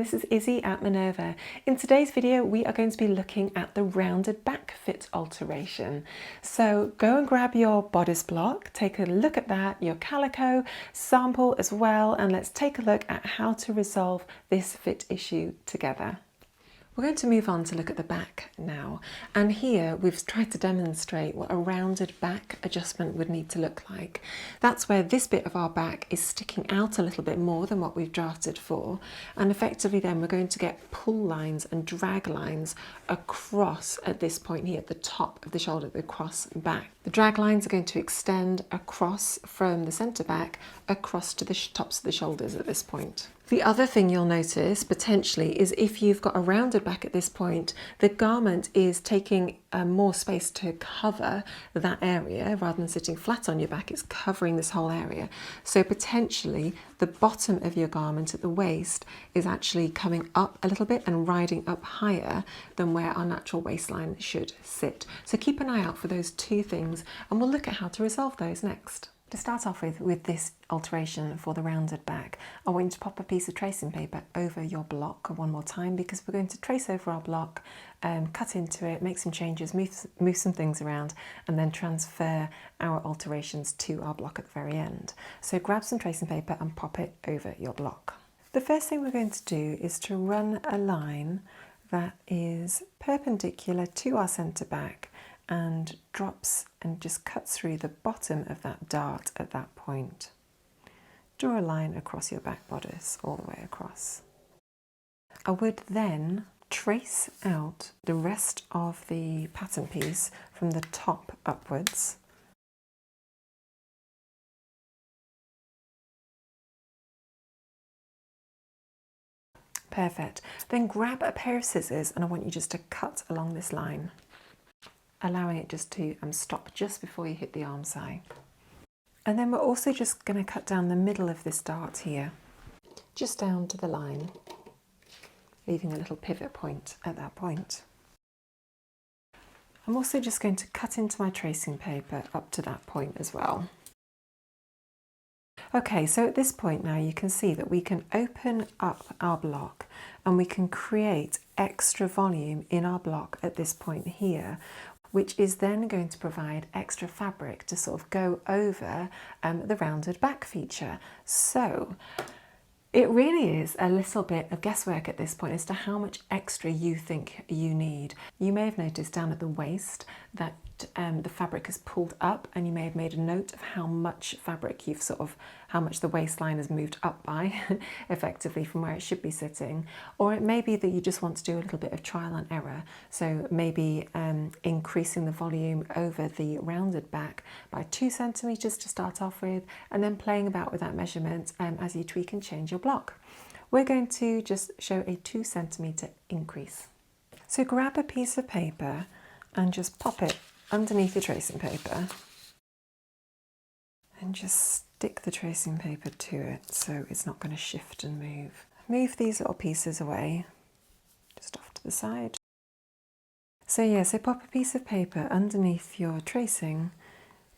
this is Izzy at Minerva. In today's video, we are going to be looking at the rounded back fit alteration. So go and grab your bodice block, take a look at that, your calico, sample as well, and let's take a look at how to resolve this fit issue together. We're going to move on to look at the back now, and here we've tried to demonstrate what a rounded back adjustment would need to look like. That's where this bit of our back is sticking out a little bit more than what we've drafted for, and effectively then we're going to get pull lines and drag lines across at this point here at the top of the shoulder, the cross back. The drag lines are going to extend across from the centre back across to the tops of the shoulders at this point. The other thing you'll notice potentially is if you've got a rounded back at this point, the garment is taking more space to cover that area rather than sitting flat on your back. It's covering this whole area. So potentially the bottom of your garment at the waist is actually coming up a little bit and riding up higher than where our natural waistline should sit. So keep an eye out for those two things, and we'll look at how to resolve those next. To start off with this alteration for the rounded back, I want you to pop a piece of tracing paper over your block one more time, because we're going to trace over our block, cut into it, make some changes, move some things around, and then transfer our alterations to our block at the very end. So grab some tracing paper and pop it over your block. The first thing we're going to do is to run a line that is perpendicular to our centre back and drops and just cuts through the bottom of that dart at that point. Draw a line across your back bodice all the way across. I would then trace out the rest of the pattern piece from the top upwards. Perfect. Then grab a pair of scissors and I want you just to cut along this line, allowing it just to stop just before you hit the armscye. And then we're also just going to cut down the middle of this dart here, just down to the line, leaving a little pivot point at that point. I'm also just going to cut into my tracing paper up to that point as well. Okay, so at this point now you can see that we can open up our block and we can create extra volume in our block at this point here, which is then going to provide extra fabric to sort of go over the rounded back feature. So it really is a little bit of guesswork at this point as to how much extra you think you need. You may have noticed down at the waist that the fabric is pulled up, and you may have made a note of how much fabric how much the waistline has moved up by effectively from where it should be sitting. Or it may be that you just want to do a little bit of trial and error. So maybe increasing the volume over the rounded back by 2 centimeters to start off with, and then playing about with that measurement as you tweak and change your block. We're going to just show a 2 centimeter increase. So grab a piece of paper and just pop it underneath your tracing paper and just stick the tracing paper to it so it's not going to shift and move. Move these little pieces away, just off to the side. So pop a piece of paper underneath your tracing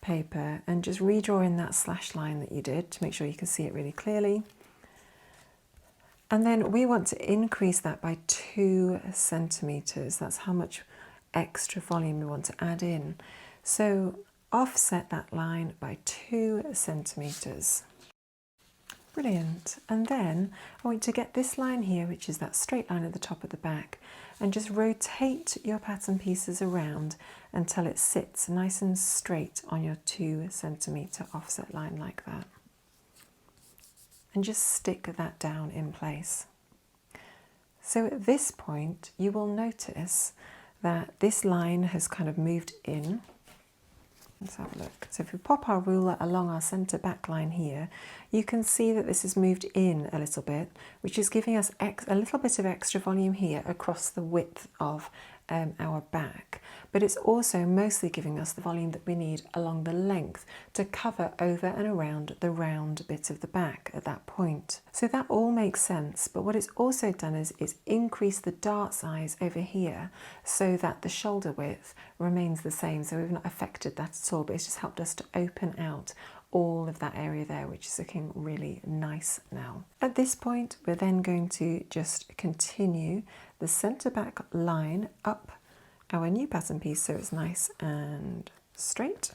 paper and just redraw in that slash line that you did to make sure you can see it really clearly. And then we want to increase that by 2 centimeters. That's how much extra volume we want to add in. So offset that line by 2 centimeters. Brilliant. And then I want you to get this line here, which is that straight line at the top of the back, and just rotate your pattern pieces around until it sits nice and straight on your 2 centimeter offset line like that. And just stick that down in place. So at this point, you will notice that this line has kind of moved in. Let's have a look. So if we pop our ruler along our centre back line here, you can see that this has moved in a little bit, which is giving us a little bit of extra volume here across the width of our back. But it's also mostly giving us the volume that we need along the length to cover over and around the round bit of the back at that point. So that all makes sense, but what it's also done is increase the dart size over here so that the shoulder width remains the same. So we've not affected that at all, but it's just helped us to open out all of that area there, which is looking really nice now. At this point, we're then going to just continue the centre back line up our new pattern piece so it's nice and straight,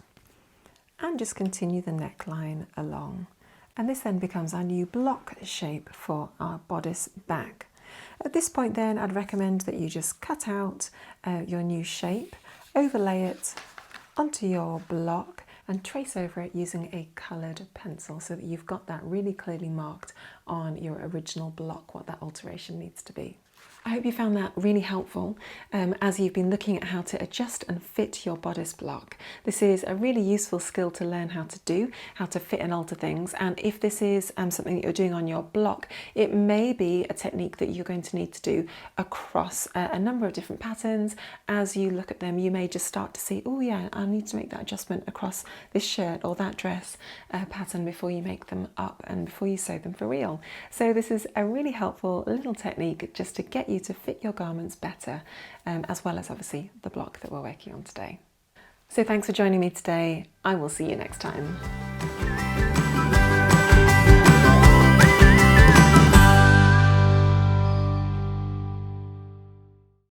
and just continue the neckline along. And this then becomes our new block shape for our bodice back. At this point then, I'd recommend that you just cut out your new shape, overlay it onto your block and trace over it using a coloured pencil so that you've got that really clearly marked on your original block what that alteration needs to be. I hope you found that really helpful as you've been looking at how to adjust and fit your bodice block. This is a really useful skill to learn how to do, how to fit and alter things, and if this is something that you're doing on your block, it may be a technique that you're going to need to do across a number of different patterns. As you look at them, you may just start to see, oh yeah, I need to make that adjustment across this shirt or that dress pattern before you make them up and before you sew them for real. So this is a really helpful little technique just to get you to fit your garments better, as well as obviously the block that we're working on today. So thanks for joining me today. I will see you next time.